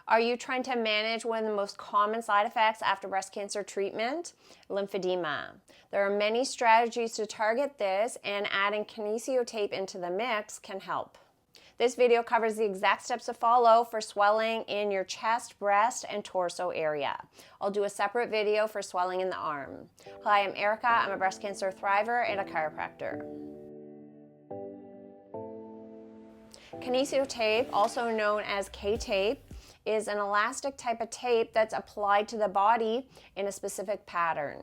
Are you trying to manage one of the most common side effects after breast cancer treatment? Lymphedema. There are many strategies to target this, and adding kinesiotape into the mix can help. This video covers the exact steps to follow for swelling in your chest, breast, and torso area. I'll do a separate video for swelling in the arm. Hi, I'm Erica. I'm a breast cancer thriver and a chiropractor. Kinesiotape, also known as K-tape, is an elastic type of tape that's applied to the body in a specific pattern.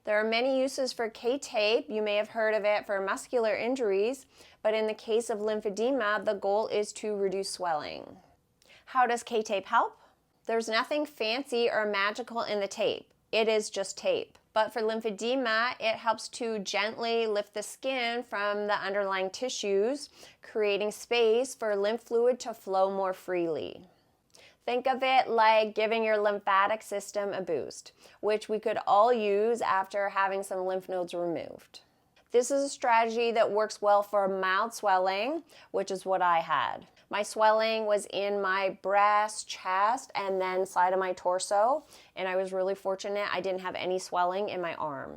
There are many uses for K-tape. You may have heard of it for muscular injuries, but in the case of lymphedema, the goal is to reduce swelling. How does K-tape help? There's nothing fancy or magical in the tape. It is just tape. But for lymphedema, it helps to gently lift the skin from the underlying tissues, creating space for lymph fluid to flow more freely. Think of it like giving your lymphatic system a boost, which we could all use after having some lymph nodes removed. This is a strategy that works well for mild swelling, which is what I had. My swelling was in my breast, chest, and then side of my torso, and I was really fortunate I didn't have any swelling in my arm.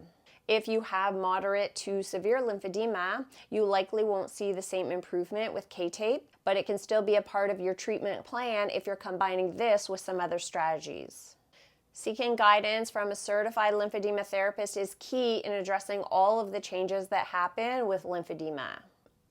If you have moderate to severe lymphedema, you likely won't see the same improvement with K-tape, but it can still be a part of your treatment plan if you're combining this with some other strategies. Seeking guidance from a certified lymphedema therapist is key in addressing all of the changes that happen with lymphedema.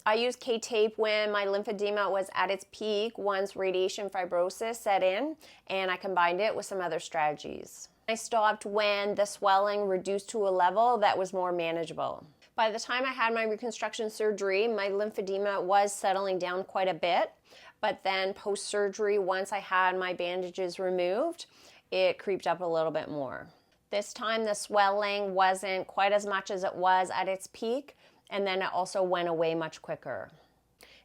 I used K-tape when my lymphedema was at its peak once radiation fibrosis set in, and I combined it with some other strategies. I stopped when the swelling reduced to a level that was more manageable. By the time I had my reconstruction surgery, my lymphedema was settling down quite a bit, but then post-surgery, once I had my bandages removed, it creeped up a little bit more. This time the swelling wasn't quite as much as it was at its peak, and then it also went away much quicker.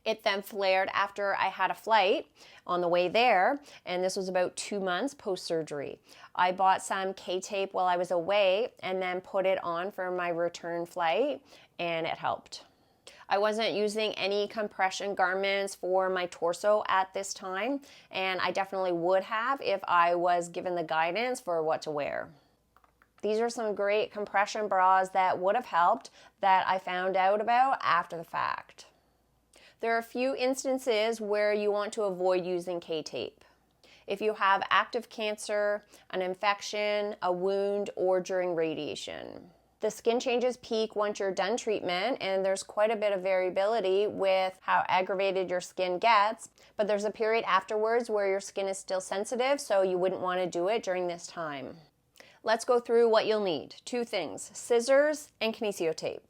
It then flared after I had a flight on the way there, and this was about 2 months post-surgery. I bought some K-tape while I was away and then put it on for my return flight, and it helped. I wasn't using any compression garments for my torso at this time, and I definitely would have if I was given the guidance for what to wear. These are some great compression bras that would have helped that I found out about after the fact. There are a few instances where you want to avoid using K-tape. If you have active cancer, an infection, a wound, or during radiation. The skin changes peak once you're done treatment, and there's quite a bit of variability with how aggravated your skin gets, but there's a period afterwards where your skin is still sensitive, so you wouldn't want to do it during this time. Let's go through what you'll need. 2 things, scissors and kinesiotape.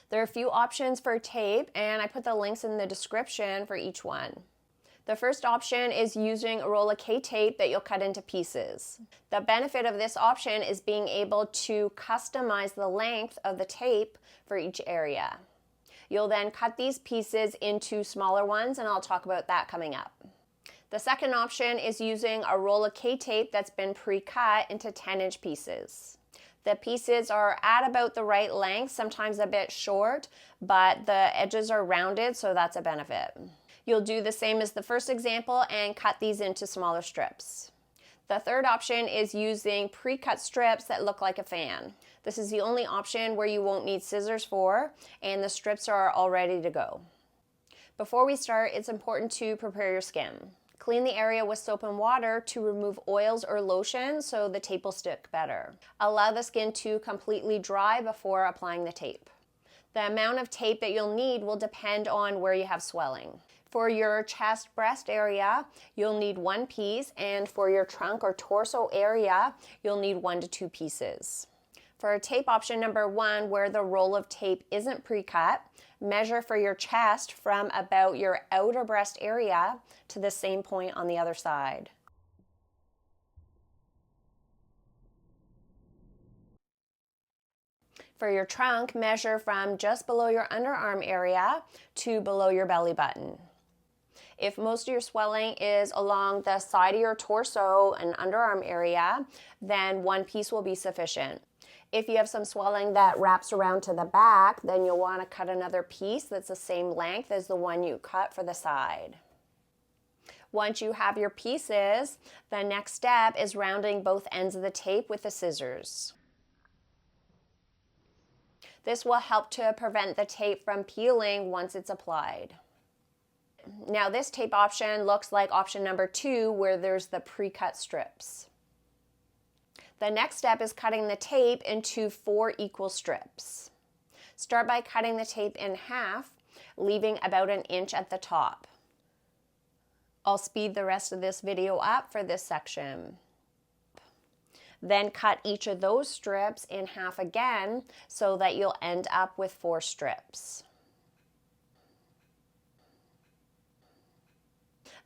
There are a few options for tape, and I put the links in the description for each one. The first option is using a roll of K-tape that you'll cut into pieces. The benefit of this option is being able to customize the length of the tape for each area. You'll then cut these pieces into smaller ones, and I'll talk about that coming up. The second option is using a roll of K-tape that's been pre-cut into 10-inch pieces. The pieces are at about the right length, sometimes a bit short, but the edges are rounded, so that's a benefit. You'll do the same as the first example and cut these into smaller strips. The third option is using pre-cut strips that look like a fan. This is the only option where you won't need scissors for, and the strips are all ready to go. Before we start, it's important to prepare your skin. Clean the area with soap and water to remove oils or lotion so the tape will stick better. Allow the skin to completely dry before applying the tape. The amount of tape that you'll need will depend on where you have swelling. For your chest, breast area, you'll need 1 piece, and for your trunk or torso area, you'll need 1 to 2 pieces. For tape option number 1, where the roll of tape isn't pre-cut, measure for your chest from about your outer breast area to the same point on the other side. For your trunk, measure from just below your underarm area to below your belly button. If most of your swelling is along the side of your torso and underarm area, then 1 piece will be sufficient. If you have some swelling that wraps around to the back, then you'll want to cut another piece that's the same length as the one you cut for the side. Once you have your pieces, the next step is rounding both ends of the tape with the scissors. This will help to prevent the tape from peeling once it's applied. Now this tape option looks like option number 2, where there's the pre-cut strips. The next step is cutting the tape into 4 equal strips. Start by cutting the tape in half, leaving about an inch at the top. I'll speed the rest of this video up for this section. Then cut each of those strips in half again so that you'll end up with 4 strips.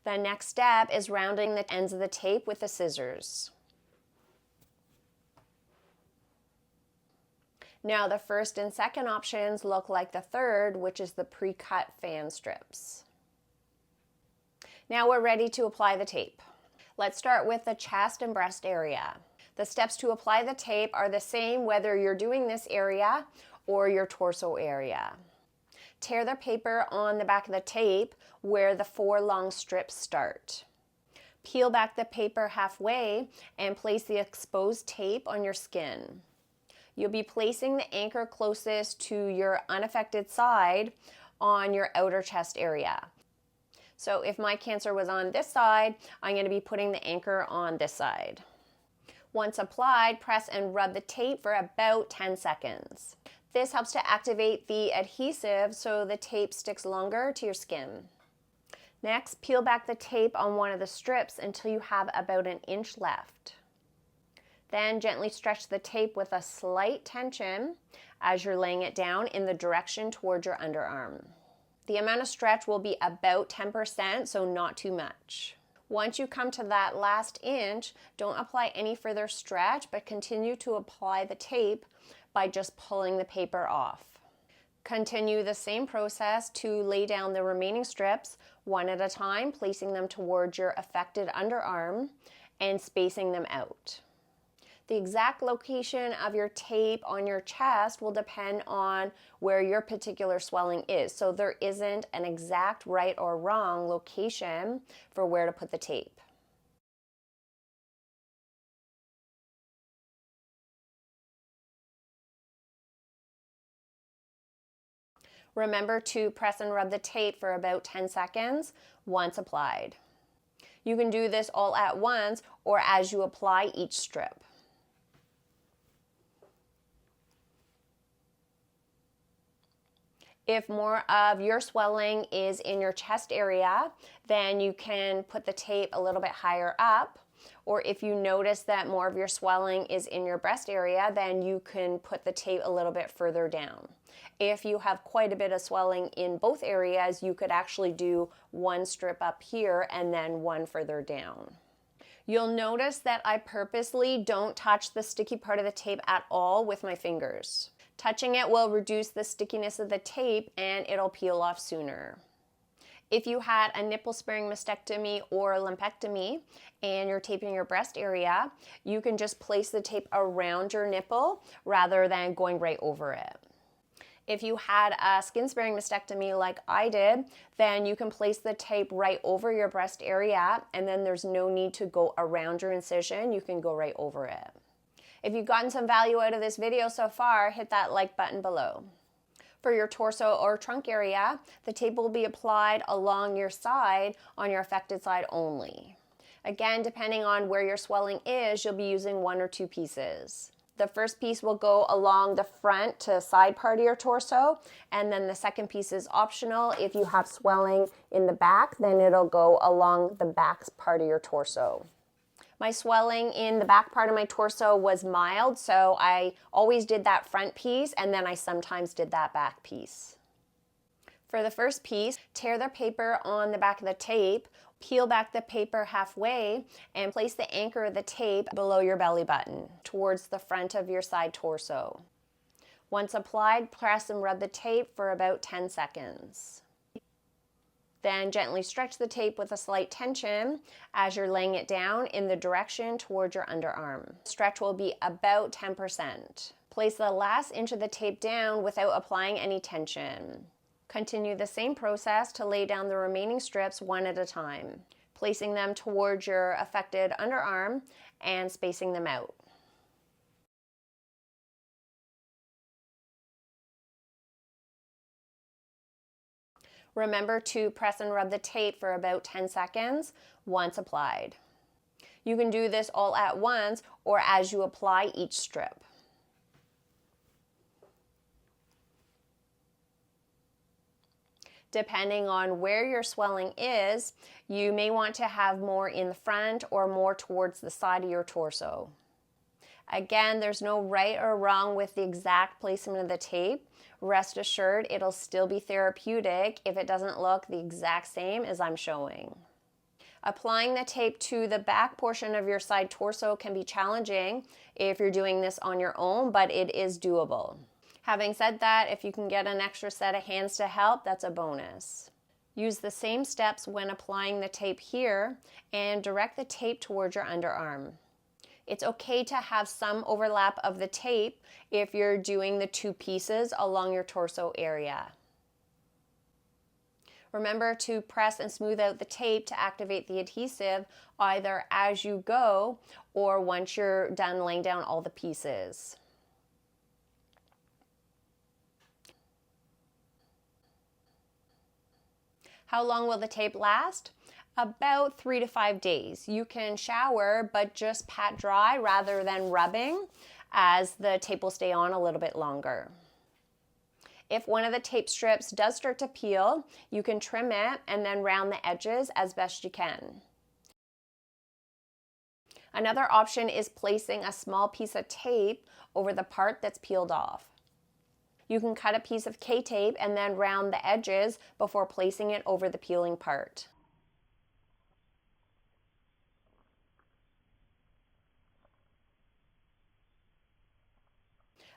The next step is rounding the ends of the tape with the scissors. Now the first and second options look like the third, which is the pre-cut fan strips. Now we're ready to apply the tape. Let's start with the chest and breast area. The steps to apply the tape are the same whether you're doing this area or your torso area. Tear the paper on the back of the tape where the 4 long strips start. Peel back the paper halfway and place the exposed tape on your skin. You'll be placing the anchor closest to your unaffected side on your outer chest area. So if my cancer was on this side, I'm going to be putting the anchor on this side. Once applied, press and rub the tape for about 10 seconds. This helps to activate the adhesive so the tape sticks longer to your skin. Next, peel back the tape on one of the strips until you have about an inch left. Then gently stretch the tape with a slight tension as you're laying it down in the direction towards your underarm. The amount of stretch will be about 10%, so not too much. Once you come to that last inch, don't apply any further stretch, but continue to apply the tape by just pulling the paper off. Continue the same process to lay down the remaining strips one at a time, placing them towards your affected underarm and spacing them out. The exact location of your tape on your chest will depend on where your particular swelling is. So there isn't an exact right or wrong location for where to put the tape. Remember to press and rub the tape for about 10 seconds once applied. You can do this all at once or as you apply each strip. If more of your swelling is in your chest area, then you can put the tape a little bit higher up. Or if you notice that more of your swelling is in your breast area, then you can put the tape a little bit further down. If you have quite a bit of swelling in both areas, you could actually do 1 strip up here and then 1 further down. You'll notice that I purposely don't touch the sticky part of the tape at all with my fingers. Touching it will reduce the stickiness of the tape and it'll peel off sooner. If you had a nipple-sparing mastectomy or lumpectomy and you're taping your breast area, you can just place the tape around your nipple rather than going right over it. If you had a skin-sparing mastectomy like I did, then you can place the tape right over your breast area and then there's no need to go around your incision, you can go right over it. If you've gotten some value out of this video so far, hit that like button below. For your torso or trunk area, the tape will be applied along your side on your affected side only. Again, depending on where your swelling is, you'll be using 1 or 2 pieces. The first piece will go along the front to side part of your torso, and then the second piece is optional. If you have swelling in the back, then it'll go along the back part of your torso. My swelling in the back part of my torso was mild, so I always did that front piece and then I sometimes did that back piece. For the first piece, tear the paper on the back of the tape, peel back the paper halfway, and place the anchor of the tape below your belly button towards the front of your side torso. Once applied, press and rub the tape for about 10 seconds. Then gently stretch the tape with a slight tension as you're laying it down in the direction towards your underarm. Stretch will be about 10%. Place the last inch of the tape down without applying any tension. Continue the same process to lay down the remaining strips one at a time. placing them towards your affected underarm and spacing them out. Remember to press and rub the tape for about 10 seconds once applied. You can do this all at once or as you apply each strip. Depending on where your swelling is, you may want to have more in the front or more towards the side of your torso. Again, there's no right or wrong with the exact placement of the tape. Rest assured, it'll still be therapeutic if it doesn't look the exact same as I'm showing. Applying the tape to the back portion of your side torso can be challenging if you're doing this on your own, but it is doable. Having said that, if you can get an extra set of hands to help, that's a bonus. Use the same steps when applying the tape here and direct the tape towards your underarm. It's okay to have some overlap of the tape if you're doing the two pieces along your torso area. Remember to press and smooth out the tape to activate the adhesive either as you go or once you're done laying down all the pieces. How long will the tape last? About 3 to 5 days. You can shower, but just pat dry rather than rubbing, as the tape will stay on a little bit longer. If one of the tape strips does start to peel, you can trim it and then round the edges as best you can. Another option is placing a small piece of tape over the part that's peeled off. You can cut a piece of K-tape and then round the edges before placing it over the peeling part.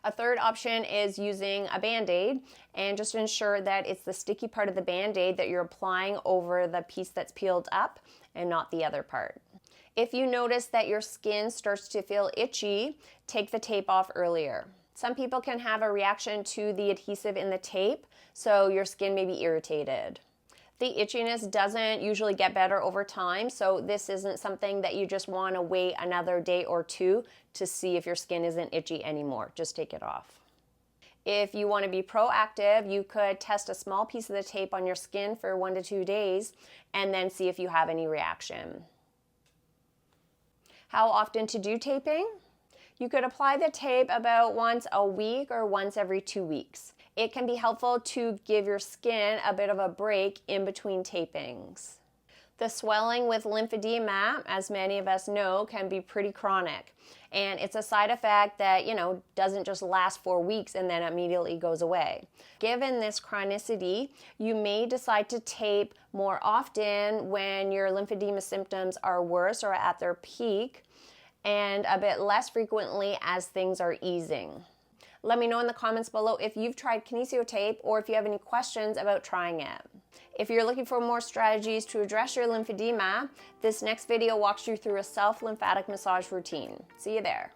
A third option is using a Band-Aid, and just ensure that it's the sticky part of the Band-Aid that you're applying over the piece that's peeled up and not the other part. If you notice that your skin starts to feel itchy, take the tape off earlier. Some people can have a reaction to the adhesive in the tape, so your skin may be irritated. The itchiness doesn't usually get better over time, so this isn't something that you just want to wait another day or two to see if your skin isn't itchy anymore. Just take it off. If you want to be proactive, you could test a small piece of the tape on your skin for 1 to 2 days and then see if you have any reaction. How often to do taping? You could apply the tape about once a week or once every 2 weeks. It can be helpful to give your skin a bit of a break in between tapings. The swelling with lymphedema, as many of us know, can be pretty chronic. And it's a side effect that, doesn't just last 4 weeks and then immediately goes away. Given this chronicity, you may decide to tape more often when your lymphedema symptoms are worse or at their peak, and a bit less frequently as things are easing. Let me know in the comments below if you've tried Kinesiotape or if you have any questions about trying it. If you're looking for more strategies to address your lymphedema, this next video walks you through a self-lymphatic massage routine. See you there.